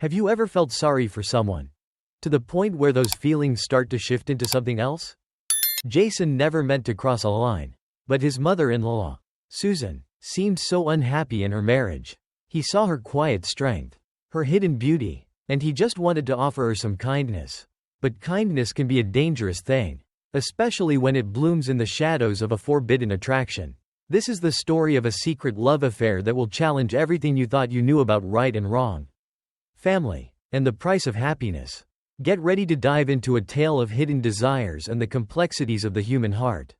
Have you ever felt sorry for someone? To the point where those feelings start to shift into something else? Jason never meant to cross a line. But his mother-in-law, Susan, seemed so unhappy in her marriage. He saw her quiet strength, her hidden beauty, and he just wanted to offer her some kindness. But kindness can be a dangerous thing, especially when it blooms in the shadows of a forbidden attraction. This is the story of a secret love affair that will challenge everything you thought you knew about right and wrong. Family, and the price of happiness. Get ready to dive into a tale of hidden desires and the complexities of the human heart.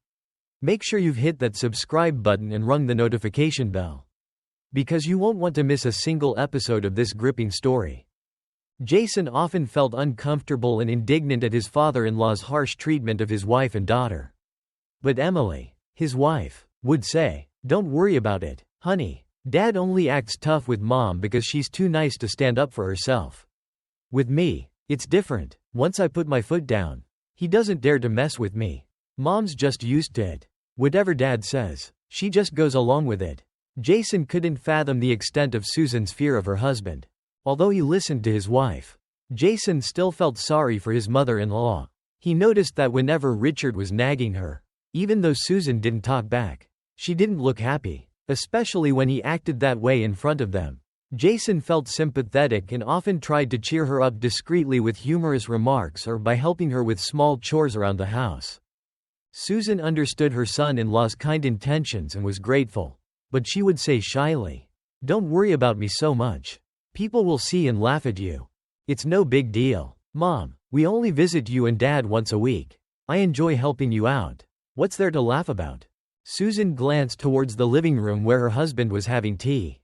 Make sure you've hit that subscribe button and rung the notification bell, because you won't want to miss a single episode of this gripping story. Jason often felt uncomfortable and indignant at his father-in-law's harsh treatment of his wife and daughter. But Emily, his wife, would say, "Don't worry about it, honey. Dad only acts tough with Mom because she's too nice to stand up for herself. With me, it's different. Once I put my foot down, he doesn't dare to mess with me. Mom's just used to it. Whatever Dad says, she just goes along with it." Jason couldn't fathom the extent of Susan's fear of her husband. Although he listened to his wife, Jason still felt sorry for his mother-in-law. He noticed that whenever Richard was nagging her, even though Susan didn't talk back, she didn't look happy, especially when he acted that way in front of them. Jason felt sympathetic and often tried to cheer her up discreetly with humorous remarks or by helping her with small chores around the house. Susan understood her son-in-law's kind intentions and was grateful, but she would say shyly, "Don't worry about me so much. People will see and laugh at you. It's no big deal. Mom, we only visit you and Dad once a week. I enjoy helping you out. What's there to laugh about?" Susan glanced towards the living room where her husband was having tea.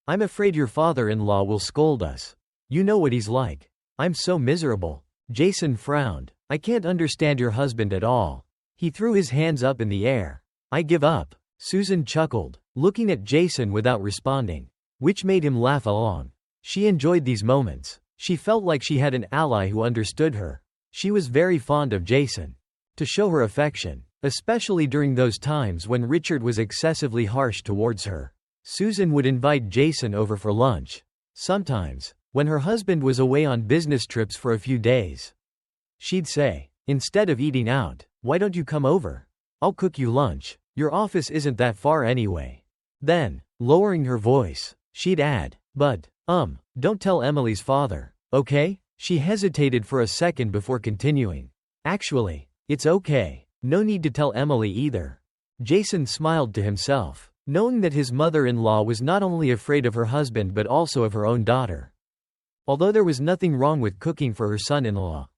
"I'm afraid your father-in-law will scold us. You know what he's like. I'm so miserable." Jason frowned. "I can't understand your husband at all." He threw his hands up in the air. "I give up." Susan chuckled, looking at Jason without responding, which made him laugh along. She enjoyed these moments. She felt like she had an ally who understood her. She was very fond of Jason. To show her affection, especially during those times when Richard was excessively harsh towards her, Susan would invite Jason over for lunch. Sometimes, when her husband was away on business trips for a few days, she'd say, "Instead of eating out, why don't you come over? I'll cook you lunch. Your office isn't that far anyway." Then, lowering her voice, she'd add, "But, don't tell Emily's father, okay?" She hesitated for a second before continuing, "Actually, it's okay. No need to tell Emily either." Jason smiled to himself, knowing that his mother-in-law was not only afraid of her husband but also of her own daughter. Although there was nothing wrong with cooking for her son-in-law,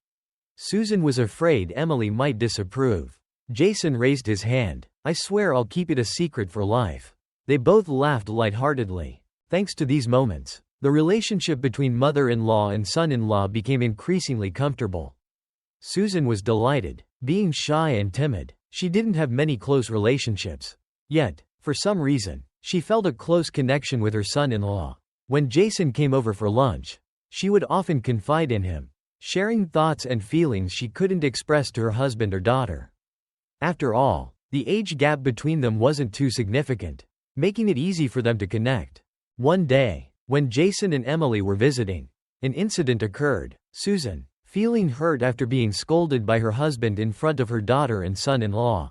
Susan was afraid Emily might disapprove. Jason raised his hand. "I swear I'll keep it a secret for life." They both laughed lightheartedly. Thanks to these moments, the relationship between mother-in-law and son-in-law became increasingly comfortable. Susan was delighted. Being shy and timid, she didn't have many close relationships. Yet, for some reason, she felt a close connection with her son-in-law. When Jason came over for lunch, she would often confide in him, sharing thoughts and feelings she couldn't express to her husband or daughter. After all, the age gap between them wasn't too significant, making it easy for them to connect. One day, when Jason and Emily were visiting, an incident occurred. Susan, feeling hurt after being scolded by her husband in front of her daughter and son-in-law,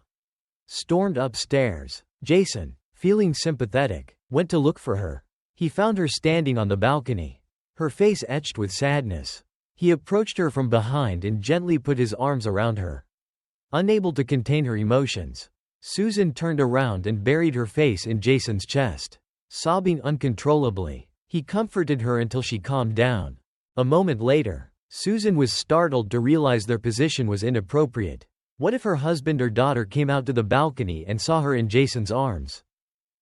stormed upstairs. Jason, feeling sympathetic, went to look for her. He found her standing on the balcony, her face etched with sadness. He approached her from behind and gently put his arms around her. Unable to contain her emotions, Susan turned around and buried her face in Jason's chest. Sobbing uncontrollably, he comforted her until she calmed down. A moment later, Susan was startled to realize their position was inappropriate. What if her husband or daughter came out to the balcony and saw her in Jason's arms?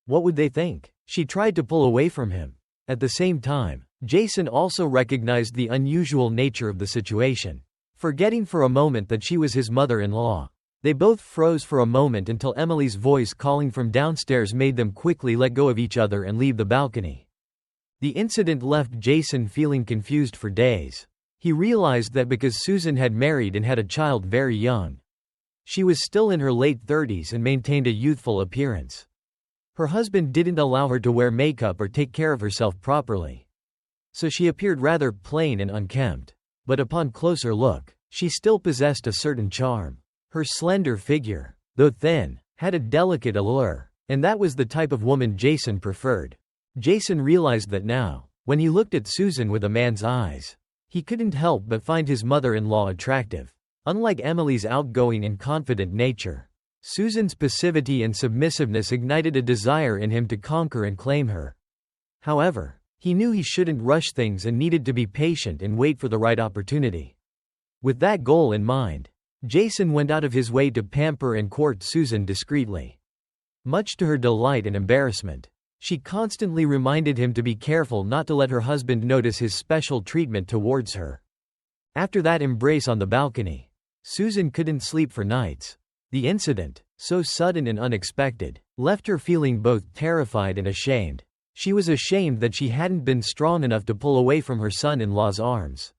What would they think? She tried to pull away from him. At the same time, Jason also recognized the unusual nature of the situation. Forgetting for a moment that she was his mother-in-law, they both froze for a moment until Emily's voice calling from downstairs made them quickly let go of each other and leave the balcony. The incident left Jason feeling confused for days. He realized that because Susan had married and had a child very young, she was still in her late 30s and maintained a youthful appearance. Her husband didn't allow her to wear makeup or take care of herself properly. so she appeared rather plain and unkempt. But upon closer look, she still possessed a certain charm. Her slender figure, though thin, had a delicate allure, and that was the type of woman Jason preferred. Jason realized that now, when he looked at Susan with a man's eyes, he couldn't help but find his mother-in-law attractive. Unlike Emily's outgoing and confident nature, Susan's passivity and submissiveness ignited a desire in him to conquer and claim her. However, he knew he shouldn't rush things and needed to be patient and wait for the right opportunity. With that goal in mind, Jason went out of his way to pamper and court Susan discreetly. Much to her delight and embarrassment, she constantly reminded him to be careful not to let her husband notice his special treatment towards her. After that embrace on the balcony, Susan couldn't sleep for nights. The incident, so sudden and unexpected, left her feeling both terrified and ashamed. She was ashamed that she hadn't been strong enough to pull away from her son-in-law's arms.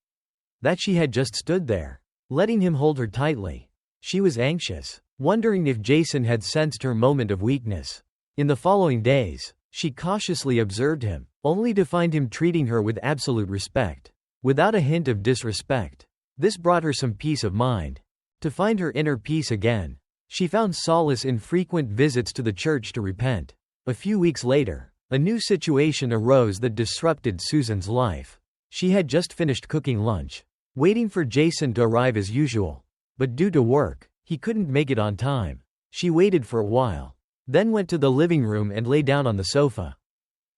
That she had just stood there, letting him hold her tightly. She was anxious, wondering if Jason had sensed her moment of weakness. In the following days, she cautiously observed him, only to find him treating her with absolute respect, without a hint of disrespect. This brought her some peace of mind. To find her inner peace again, she found solace in frequent visits to the church to repent. A few weeks later, a new situation arose that disrupted Susan's life. She had just finished cooking lunch, waiting for Jason to arrive as usual. But due to work, he couldn't make it on time. She waited for a while, then went to the living room and lay down on the sofa,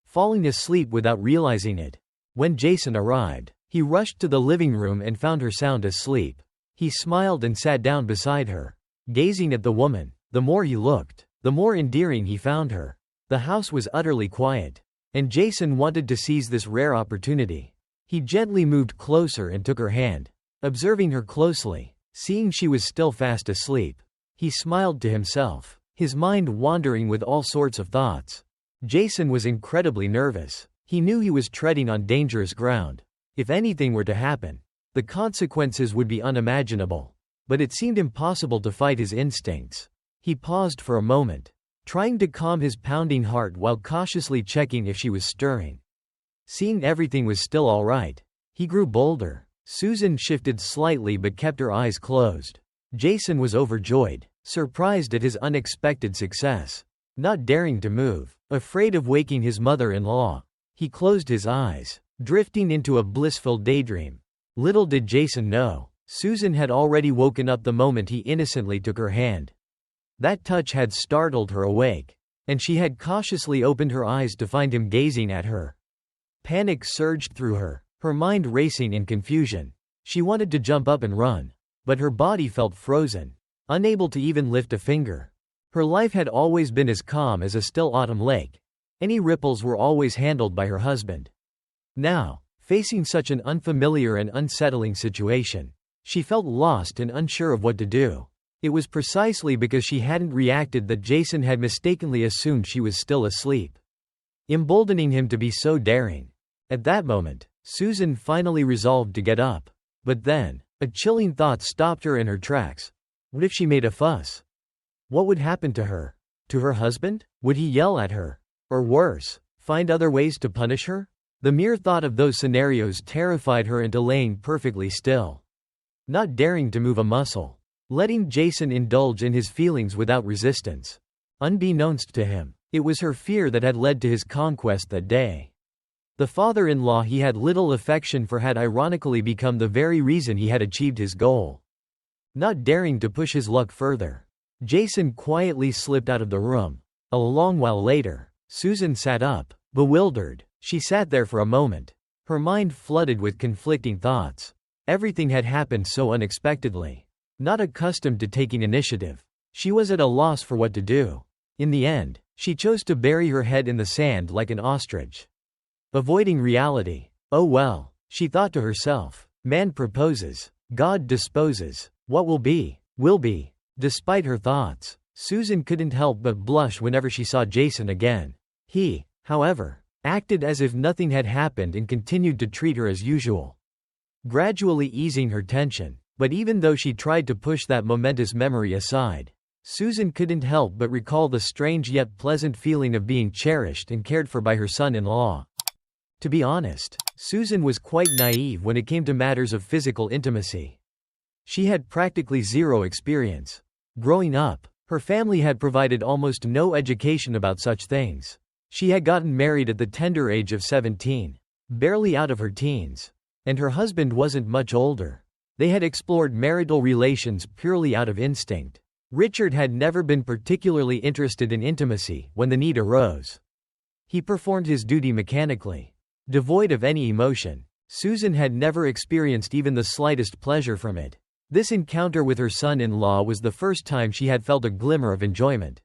falling asleep without realizing it. When Jason arrived, he rushed to the living room and found her sound asleep. He smiled and sat down beside her, gazing at the woman. The more he looked, the more endearing he found her. The house was utterly quiet, and Jason wanted to seize this rare opportunity. He gently moved closer and took her hand. Observing her closely, seeing she was still fast asleep, he smiled to himself, his mind wandering with all sorts of thoughts. Jason was incredibly nervous. He knew he was treading on dangerous ground. If anything were to happen, the consequences would be unimaginable. But it seemed impossible to fight his instincts. He paused for a moment, trying to calm his pounding heart while cautiously checking if she was stirring. Seeing everything was still all right, he grew bolder. Susan shifted slightly but kept her eyes closed. Jason was overjoyed, surprised at his unexpected success. Not daring to move, afraid of waking his mother-in-law, he closed his eyes, drifting into a blissful daydream. Little did Jason know, Susan had already woken up the moment he innocently took her hand. That touch had startled her awake, and she had cautiously opened her eyes to find him gazing at her. Panic surged through her, her mind racing in confusion. She wanted to jump up and run, but her body felt frozen, unable to even lift a finger. Her life had always been as calm as a still autumn lake. Any ripples were always handled by her husband. Now, facing such an unfamiliar and unsettling situation, she felt lost and unsure of what to do. It was precisely because she hadn't reacted that Jason had mistakenly assumed she was still asleep, emboldening him to be so daring. At that moment, Susan finally resolved to get up. But then, a chilling thought stopped her in her tracks. What if she made a fuss? What would happen to her? To her husband? Would he yell at her? Or worse, find other ways to punish her? The mere thought of those scenarios terrified her into laying perfectly still, not daring to move a muscle, letting Jason indulge in his feelings without resistance. Unbeknownst to him, it was her fear that had led to his conquest that day. The father-in-law he had little affection for had ironically become the very reason he had achieved his goal. Not daring to push his luck further, Jason quietly slipped out of the room. A long while later, Susan sat up, bewildered. She sat there for a moment, her mind flooded with conflicting thoughts. Everything had happened so unexpectedly. Not accustomed to taking initiative, she was at a loss for what to do. In the end, she chose to bury her head in the sand like an ostrich, avoiding reality. Oh well, she thought to herself. Man proposes, God disposes. What will be, will be. Despite her thoughts, Susan couldn't help but blush whenever she saw Jason again. He, however, acted as if nothing had happened and continued to treat her as usual, gradually easing her tension. But even though she tried to push that momentous memory aside, Susan couldn't help but recall the strange yet pleasant feeling of being cherished and cared for by her son-in-law. To be honest, Susan was quite naive when it came to matters of physical intimacy. She had practically zero experience. Growing up, her family had provided almost no education about such things. She had gotten married at the tender age of 17, barely out of her teens. And her husband wasn't much older. They had explored marital relations purely out of instinct. Richard had never been particularly interested in intimacy when the need arose. He performed his duty mechanically, devoid of any emotion. Susan had never experienced even the slightest pleasure from it. This encounter with her son-in-law was the first time she had felt a glimmer of enjoyment.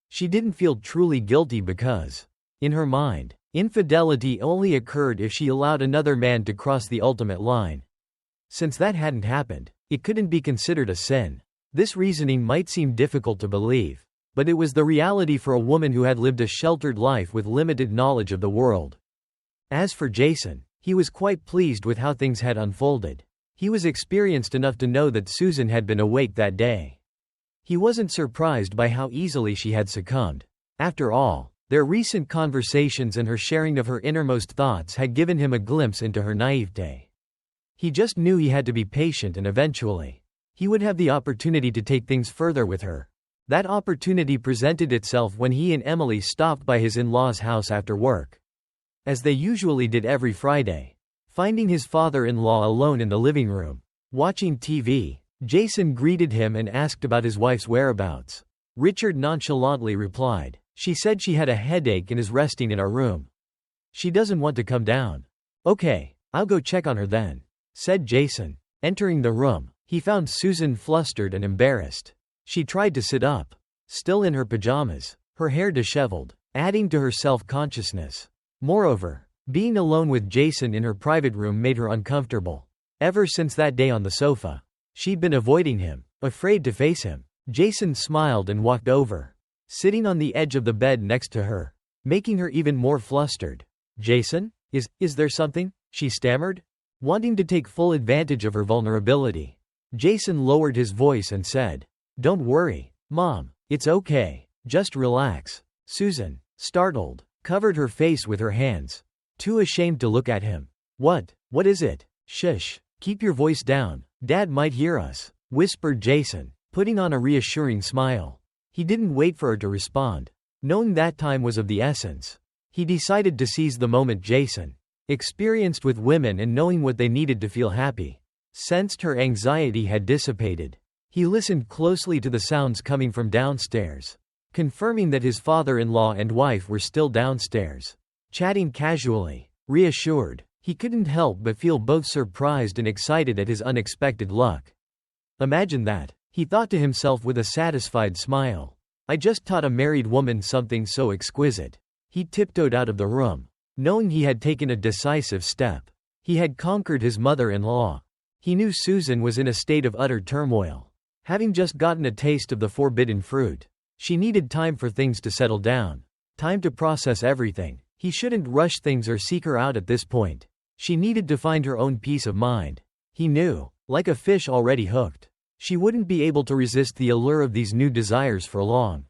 She didn't feel truly guilty because, in her mind, infidelity only occurred if she allowed another man to cross the ultimate line. Since that hadn't happened, it couldn't be considered a sin. This reasoning might seem difficult to believe, but it was the reality for a woman who had lived a sheltered life with limited knowledge of the world. As for Jason, he was quite pleased with how things had unfolded. He was experienced enough to know that Susan had been awake that day. He wasn't surprised by how easily she had succumbed. After all, their recent conversations and her sharing of her innermost thoughts had given him a glimpse into her naivete. He just knew he had to be patient and eventually, he would have the opportunity to take things further with her. That opportunity presented itself when he and Emily stopped by his in-laws' house after work. As they usually did every Friday. Finding his father-in-law alone in the living room, watching TV, Jason greeted him and asked about his wife's whereabouts. Richard nonchalantly replied, "She said she had a headache and is resting in our room. She doesn't want to come down." "Okay, I'll go check on her then," said Jason. Entering the room, he found Susan flustered and embarrassed. She tried to sit up, still in her pajamas, her hair disheveled, adding to her self-consciousness. Moreover, being alone with Jason in her private room made her uncomfortable. Ever since that day on the sofa, she'd been avoiding him, afraid to face him. Jason smiled and walked over, sitting on the edge of the bed next to her, making her even more flustered. "Jason? Is there something?" she stammered, wanting to take full advantage of her vulnerability. Jason lowered his voice and said, "Don't worry, Mom, it's okay, just relax." Susan, startled, covered her face with her hands, too ashamed to look at him. What is it?" "Shush, keep your voice down, Dad might hear us," whispered Jason, putting on a reassuring smile. He didn't wait for her to respond. Knowing that time was of the essence, he decided to seize the moment. Jason, experienced with women and knowing what they needed to feel happy, sensed her anxiety had dissipated. He listened closely to the sounds coming from downstairs, confirming that his father-in-law and wife were still downstairs, chatting casually. Reassured, he couldn't help but feel both surprised and excited at his unexpected luck. "Imagine that," he thought to himself with a satisfied smile. "I just taught a married woman something so exquisite." He tiptoed out of the room, knowing he had taken a decisive step. He had conquered his mother-in-law. He knew Susan was in a state of utter turmoil, having just gotten a taste of the forbidden fruit. She needed time for things to settle down, time to process everything. He shouldn't rush things or seek her out at this point. She needed to find her own peace of mind. He knew, like a fish already hooked, she wouldn't be able to resist the allure of these new desires for long.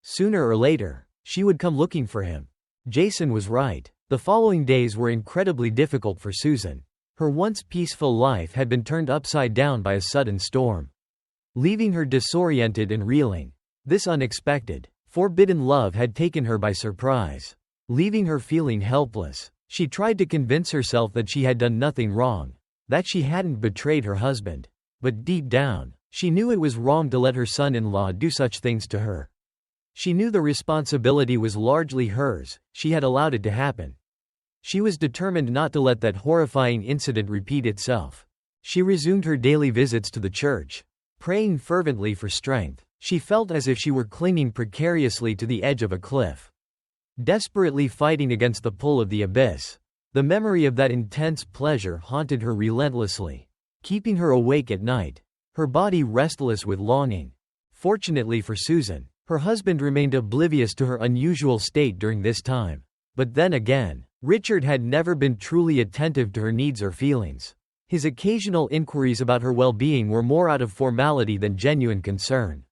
Sooner or later, she would come looking for him. Jason was right. The following days were incredibly difficult for Susan. Her once peaceful life had been turned upside down by a sudden storm, leaving her disoriented and reeling. This unexpected, forbidden love had taken her by surprise, leaving her feeling helpless. She tried to convince herself that she had done nothing wrong, that she hadn't betrayed her husband. But deep down, she knew it was wrong to let her son-in-law do such things to her. She knew the responsibility was largely hers. She had allowed it to happen. She was determined not to let that horrifying incident repeat itself. She resumed her daily visits to the church, praying fervently for strength. She felt as if she were clinging precariously to the edge of a cliff, desperately fighting against the pull of the abyss. The memory of that intense pleasure haunted her relentlessly, keeping her awake at night, her body restless with longing. Fortunately for Susan, her husband remained oblivious to her unusual state during this time. But then again, Richard had never been truly attentive to her needs or feelings. His occasional inquiries about her well-being were more out of formality than genuine concern.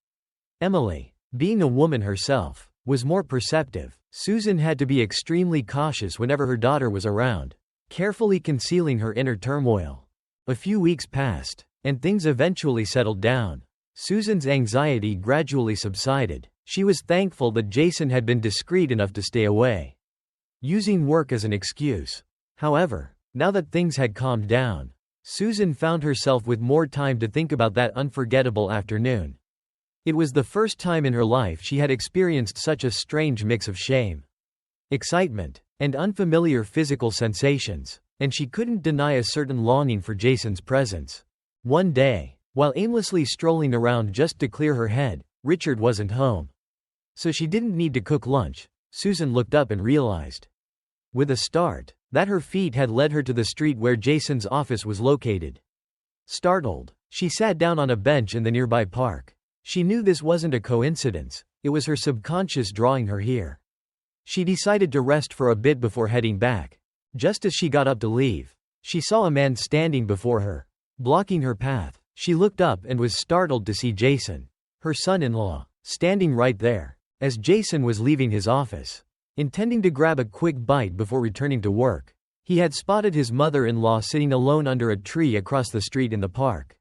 Emily, being a woman herself, was more perceptive. Susan had to be extremely cautious whenever her daughter was around. carefully concealing her inner turmoil. A few weeks passed, and things eventually settled down. Susan's anxiety gradually subsided. She was thankful that Jason had been discreet enough to stay away, using work as an excuse. However, now that things had calmed down, Susan found herself with more time to think about that unforgettable afternoon. It was the first time in her life she had experienced such a strange mix of shame, excitement, and unfamiliar physical sensations, and she couldn't deny a certain longing for Jason's presence. One day, while aimlessly strolling around just to clear her head, Richard wasn't home. So she didn't need to cook lunch. Susan looked up and realized, with a start, that her feet had led her to the street where Jason's office was located. Startled, she sat down on a bench in the nearby park. She knew this wasn't a coincidence, it was her subconscious drawing her here. She decided to rest for a bit before heading back. Just as she got up to leave, she saw a man standing before her, blocking her path. She looked up and was startled to see Jason, her son-in-law, standing right there. As Jason was leaving his office, intending to grab a quick bite before returning to work, he had spotted his mother-in-law sitting alone under a tree across the street in the park.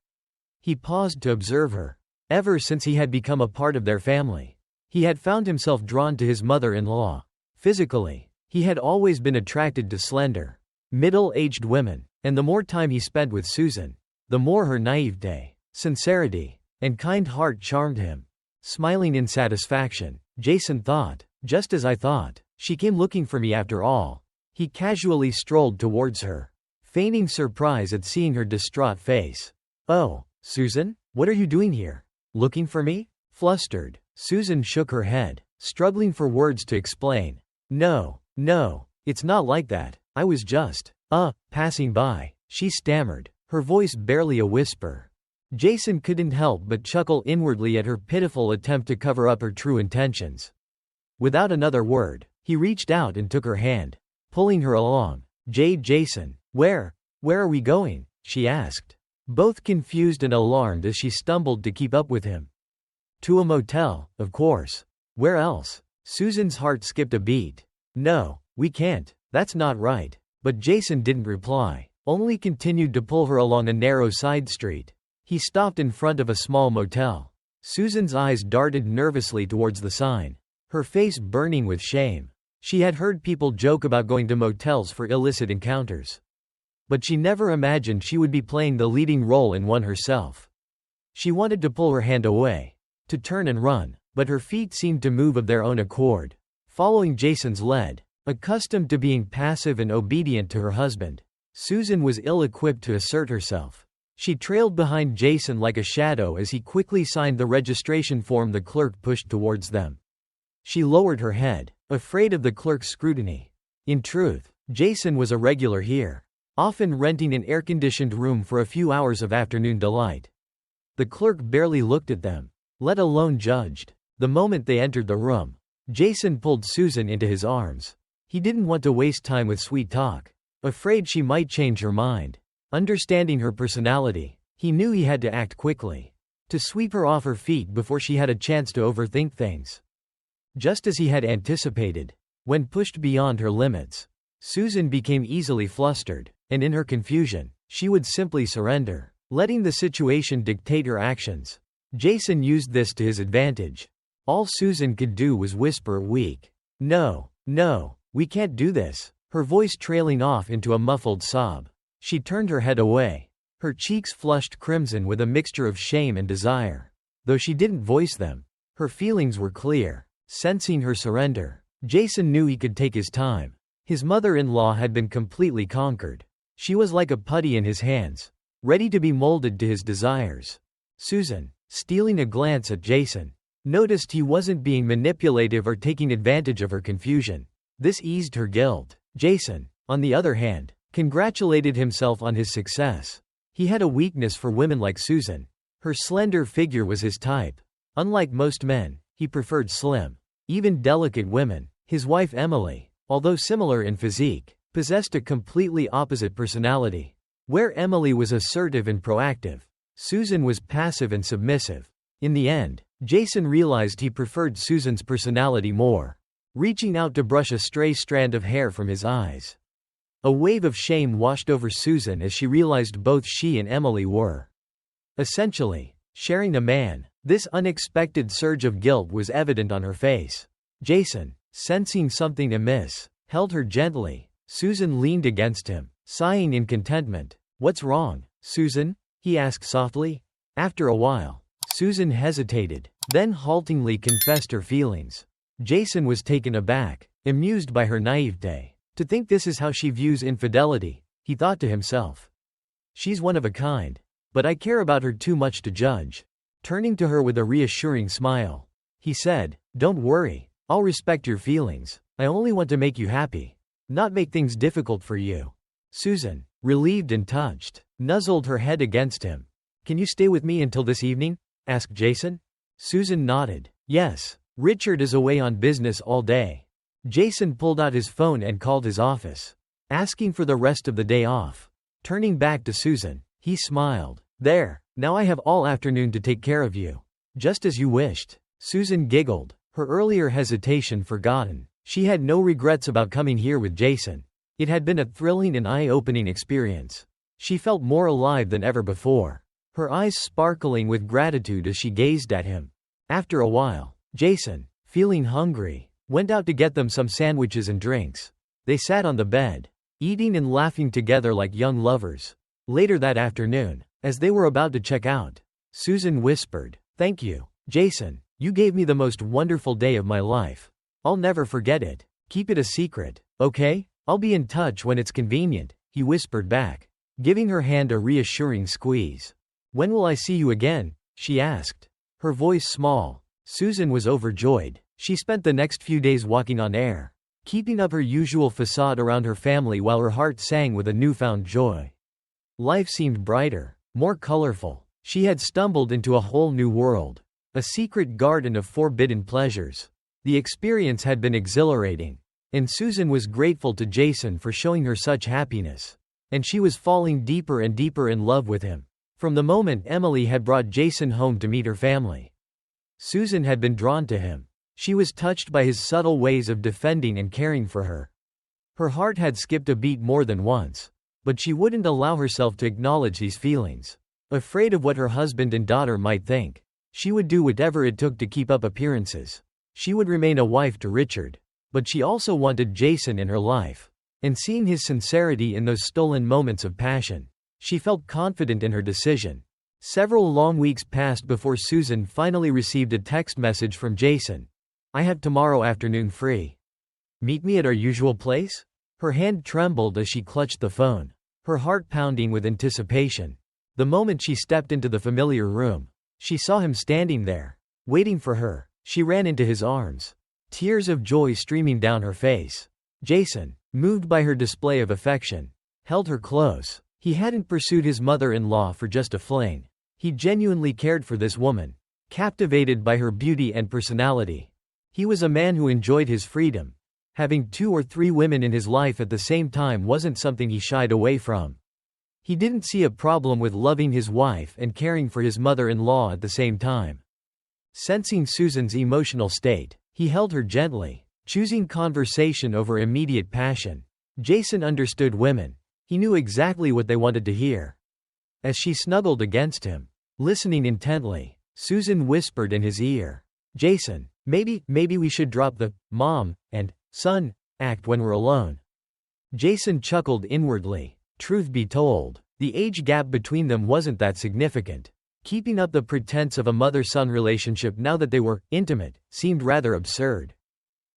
He paused to observe her. Ever since he had become a part of their family, he had found himself drawn to his mother-in-law. Physically, he had always been attracted to slender, middle-aged women, and the more time he spent with Susan, the more her naivete, sincerity, and kind heart charmed him. Smiling in satisfaction, Jason thought, just as I thought, she came looking for me after all. He casually strolled towards her, feigning surprise at seeing her distraught face. Oh, Susan, what are you doing here? Looking for me? Flustered, Susan shook her head, struggling for words to explain. No, it's not like that. I was just, passing by, she stammered, her voice barely a whisper. Jason couldn't help but chuckle inwardly at her pitiful attempt to cover up her true intentions. Without another word, he reached out and took her hand, pulling her along. Jason, where are we going? She asked, both confused and alarmed as she stumbled to keep up with him. To a motel, of course. Where else? Susan's heart skipped a beat. No, we can't, that's not right. But Jason didn't reply, only continued to pull her along a narrow side street. He stopped in front of a small motel. Susan's eyes darted nervously towards the sign, her face burning with shame. She had heard people joke about going to motels for illicit encounters, but she never imagined she would be playing the leading role in one herself. She wanted to pull her hand away, to turn and run, but her feet seemed to move of their own accord, following Jason's lead. Accustomed to being passive and obedient to her husband, Susan was ill-equipped to assert herself. She trailed behind Jason like a shadow as he quickly signed the registration form the clerk pushed towards them. She lowered her head, afraid of the clerk's scrutiny. In truth, Jason was a regular here, often renting an air-conditioned room for a few hours of afternoon delight. The clerk barely looked at them, let alone judged. The moment they entered the room, Jason pulled Susan into his arms. He didn't want to waste time with sweet talk, afraid she might change her mind. Understanding her personality, he knew he had to act quickly, to sweep her off her feet before she had a chance to overthink things. Just as he had anticipated, when pushed beyond her limits, Susan became easily flustered, and in her confusion, she would simply surrender, letting the situation dictate her actions. Jason used this to his advantage. All Susan could do was whisper weak, No, we can't do this, her voice trailing off into a muffled sob. She turned her head away, her cheeks flushed crimson with a mixture of shame and desire. Though she didn't voice them, her feelings were clear. Sensing her surrender, Jason knew he could take his time. His mother-in-law had been completely conquered. She was like a putty in his hands, ready to be molded to his desires. Susan, stealing a glance at Jason, noticed he wasn't being manipulative or taking advantage of her confusion. This eased her guilt. Jason, on the other hand, congratulated himself on his success. He had a weakness for women like Susan. Her slender figure was his type. Unlike most men, he preferred slim, even delicate women. His wife Emily, although similar in physique, possessed a completely opposite personality. Where Emily was assertive and proactive, Susan was passive and submissive. In the end, Jason realized he preferred Susan's personality more. Reaching out to brush a stray strand of hair from his eyes, A wave of shame washed over Susan as she realized both she and Emily were essentially sharing a man. This unexpected surge of guilt was evident on her face. Jason, sensing something amiss, held her gently. Susan leaned against him, sighing in contentment. "What's wrong, Susan?" he asked softly. After a while, Susan hesitated, then haltingly confessed her feelings. Jason was taken aback, amused by her naivete. To think this is how she views infidelity, he thought to himself. She's one of a kind. But I care about her too much to judge. Turning to her with a reassuring smile, he said, "Don't worry, I'll respect your feelings. I only want to make you happy, not make things difficult for you." Susan, relieved and touched, nuzzled her head against him. "Can you stay with me until this evening?" asked Jason. Susan nodded. "Yes, Richard is away on business all day." Jason pulled out his phone and called his office, asking for the rest of the day off. Turning back to Susan, he smiled. "There, now I have all afternoon to take care of you. Just as you wished." Susan giggled, her earlier hesitation forgotten. She had no regrets about coming here with Jason. It had been a thrilling and eye-opening experience. She felt more alive than ever before, her eyes sparkling with gratitude as she gazed at him. After a while, Jason, feeling hungry, went out to get them some sandwiches and drinks. They sat on the bed, eating and laughing together like young lovers. Later that afternoon, as they were about to check out, Susan whispered, "Thank you, Jason. You gave me the most wonderful day of my life. I'll never forget it. Keep it a secret, okay? I'll be in touch when it's convenient," he whispered back, giving her hand a reassuring squeeze. "When will I see you again?" she asked, her voice small. Susan was overjoyed. She spent the next few days walking on air, keeping up her usual facade around her family while her heart sang with a newfound joy. Life seemed brighter, more colorful. She had stumbled into a whole new world, a secret garden of forbidden pleasures. The experience had been exhilarating, and Susan was grateful to Jason for showing her such happiness. And she was falling deeper and deeper in love with him. From the moment Emily had brought Jason home to meet her family, Susan had been drawn to him. She was touched by his subtle ways of defending and caring for her. Her heart had skipped a beat more than once, but she wouldn't allow herself to acknowledge these feelings. Afraid of what her husband and daughter might think, she would do whatever it took to keep up appearances. She would remain a wife to Richard, but she also wanted Jason in her life. And seeing his sincerity in those stolen moments of passion, she felt confident in her decision. Several long weeks passed before Susan finally received a text message from Jason. "I have tomorrow afternoon free. Meet me at our usual place?" Her hand trembled as she clutched the phone, her heart pounding with anticipation. The moment she stepped into the familiar room, she saw him standing there, waiting for her. She ran into his arms, tears of joy streaming down her face. Jason, moved by her display of affection, held her close. He hadn't pursued his mother-in-law for just a fling. He genuinely cared for this woman, captivated by her beauty and personality. He was a man who enjoyed his freedom. Having 2 or 3 women in his life at the same time wasn't something he shied away from. He didn't see a problem with loving his wife and caring for his mother-in-law at the same time. Sensing Susan's emotional state, he held her gently, choosing conversation over immediate passion. Jason understood women. He knew exactly what they wanted to hear. As she snuggled against him, listening intently, Susan whispered in his ear, "Jason, maybe we should drop the mom and son act when we're alone." Jason chuckled inwardly. Truth be told, the age gap between them wasn't that significant. Keeping up the pretense of a mother-son relationship now that they were intimate seemed rather absurd.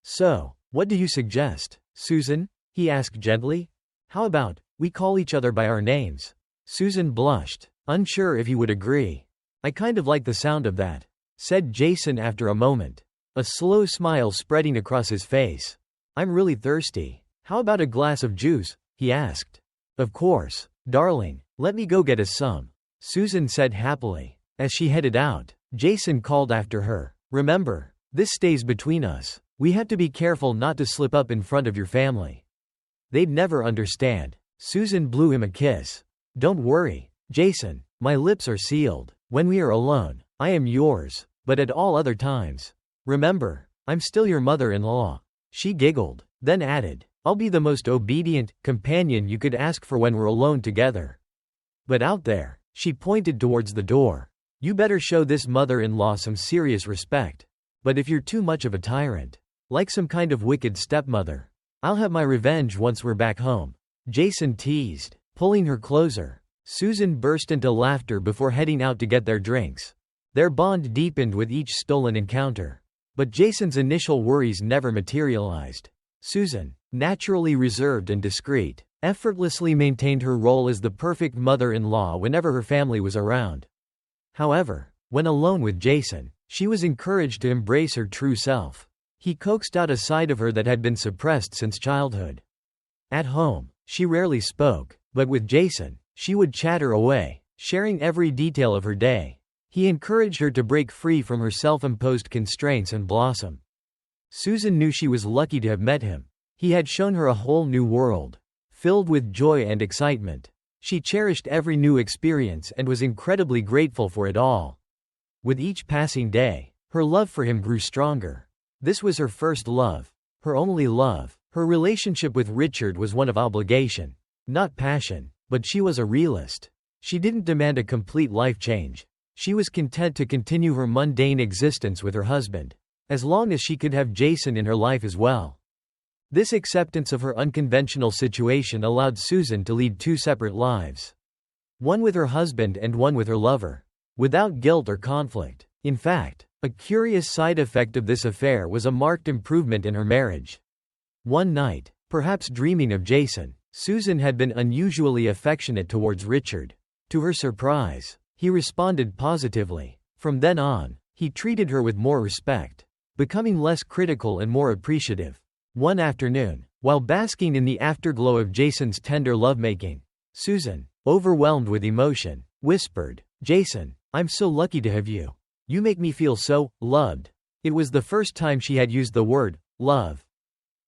"So, what do you suggest, Susan?" he asked gently. "How about we call each other by our names?" Susan blushed, unsure if he would agree. "I kind of like the sound of that," said Jason after a moment, a slow smile spreading across his face. "I'm really thirsty. How about a glass of juice?" he asked. "Of course, darling, let me go get us some," Susan said happily. As she headed out, Jason called after her, "Remember, this stays between us. We have to be careful not to slip up in front of your family. They'd never understand." Susan blew him a kiss. "Don't worry, Jason, my lips are sealed. When we are alone, I am yours, but at all other times, remember, I'm still your mother-in-law." She giggled, then added, I'll be the most obedient companion you could ask for when we're alone together. But out there, she pointed towards the door. You better show this mother-in-law some serious respect. But if you're too much of a tyrant, like some kind of wicked stepmother, I'll have my revenge once we're back home. Jason teased, pulling her closer. Susan burst into laughter before heading out to get their drinks. Their bond deepened with each stolen encounter. But Jason's initial worries never materialized. Susan, naturally reserved and discreet, effortlessly maintained her role as the perfect mother-in-law whenever her family was around. However, when alone with Jason, she was encouraged to embrace her true self. He coaxed out a side of her that had been suppressed since childhood. At home, she rarely spoke, but with Jason, she would chatter away, sharing every detail of her day. He encouraged her to break free from her self-imposed constraints and blossom. Susan knew she was lucky to have met him. He had shown her a whole new world, filled with joy and excitement. She cherished every new experience and was incredibly grateful for it all. With each passing day, her love for him grew stronger. This was her first love, her only love. Her relationship with Richard was one of obligation, not passion, but she was a realist. She didn't demand a complete life change. She was content to continue her mundane existence with her husband, as long as she could have Jason in her life as well. This acceptance of her unconventional situation allowed Susan to lead two separate lives. One with her husband and one with her lover, without guilt or conflict. In fact, a curious side effect of this affair was a marked improvement in her marriage. One night, perhaps dreaming of Jason, Susan had been unusually affectionate towards Richard. To her surprise, he responded positively. From then on, he treated her with more respect, becoming less critical and more appreciative. One afternoon, while basking in the afterglow of Jason's tender lovemaking, Susan, overwhelmed with emotion, whispered, "Jason, I'm so lucky to have you. You make me feel so loved." It was the first time she had used the word love.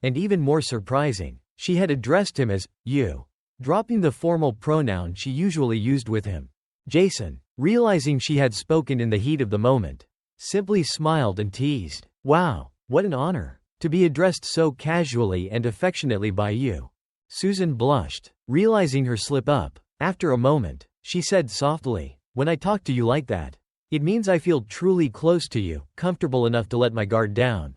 And even more surprising, she had addressed him as you, dropping the formal pronoun she usually used with him. Jason, realizing she had spoken in the heat of the moment, simply smiled and teased, "Wow, what an honor to be addressed so casually and affectionately by you." Susan blushed, realizing her slip-up. After a moment, she said softly, "When I talk to you like that, it means I feel truly close to you, comfortable enough to let my guard down.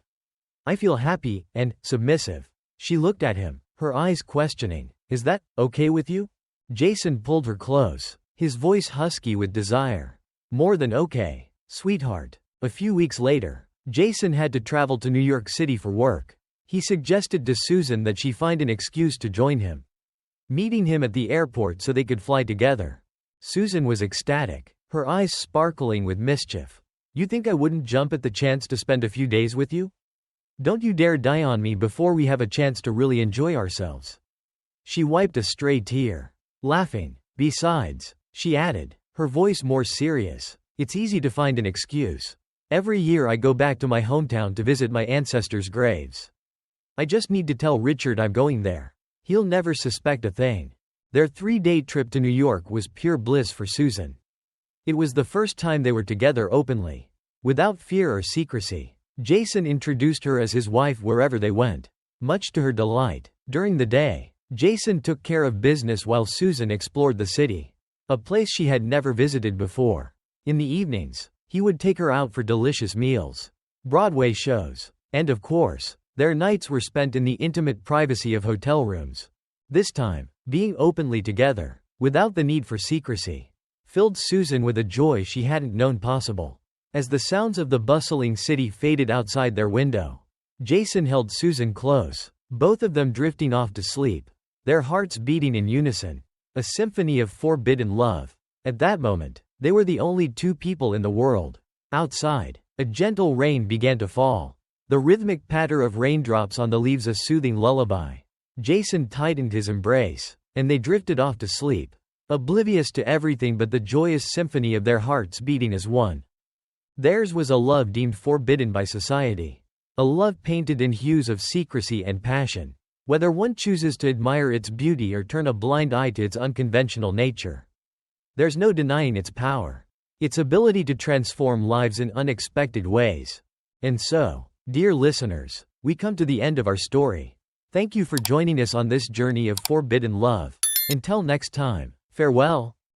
I feel happy and submissive." She looked at him, her eyes questioning, "Is that okay with you?" Jason pulled her close, his voice husky with desire. "More than okay, sweetheart." A few weeks later, Jason had to travel to New York City for work. He suggested to Susan that she find an excuse to join him, meeting him at the airport so they could fly together. Susan was ecstatic, her eyes sparkling with mischief. "You think I wouldn't jump at the chance to spend a few days with you? Don't you dare die on me before we have a chance to really enjoy ourselves." She wiped a stray tear, laughing. "Besides," she added, her voice more serious, "it's easy to find an excuse. Every year I go back to my hometown to visit my ancestors' graves. I just need to tell Richard I'm going there. He'll never suspect a thing." Their 3-day trip to New York was pure bliss for Susan. It was the first time they were together openly, without fear or secrecy. Jason introduced her as his wife wherever they went, much to her delight. During the day, Jason took care of business while Susan explored the city, a place she had never visited before. In the evenings, he would take her out for delicious meals, Broadway shows, and of course, their nights were spent in the intimate privacy of hotel rooms. This time, being openly together, without the need for secrecy, filled Susan with a joy she hadn't known possible. As the sounds of the bustling city faded outside their window, Jason held Susan close, both of them drifting off to sleep, their hearts beating in unison, a symphony of forbidden love. At that moment, they were the only two people in the world. Outside, a gentle rain began to fall, the rhythmic patter of raindrops on the leaves a soothing lullaby. Jason tightened his embrace, and they drifted off to sleep, oblivious to everything but the joyous symphony of their hearts beating as one. Theirs was a love deemed forbidden by society, a love painted in hues of secrecy and passion, whether one chooses to admire its beauty or turn a blind eye to its unconventional nature. There's no denying its power, its ability to transform lives in unexpected ways. And so, dear listeners, we come to the end of our story. Thank you for joining us on this journey of forbidden love. Until next time, farewell.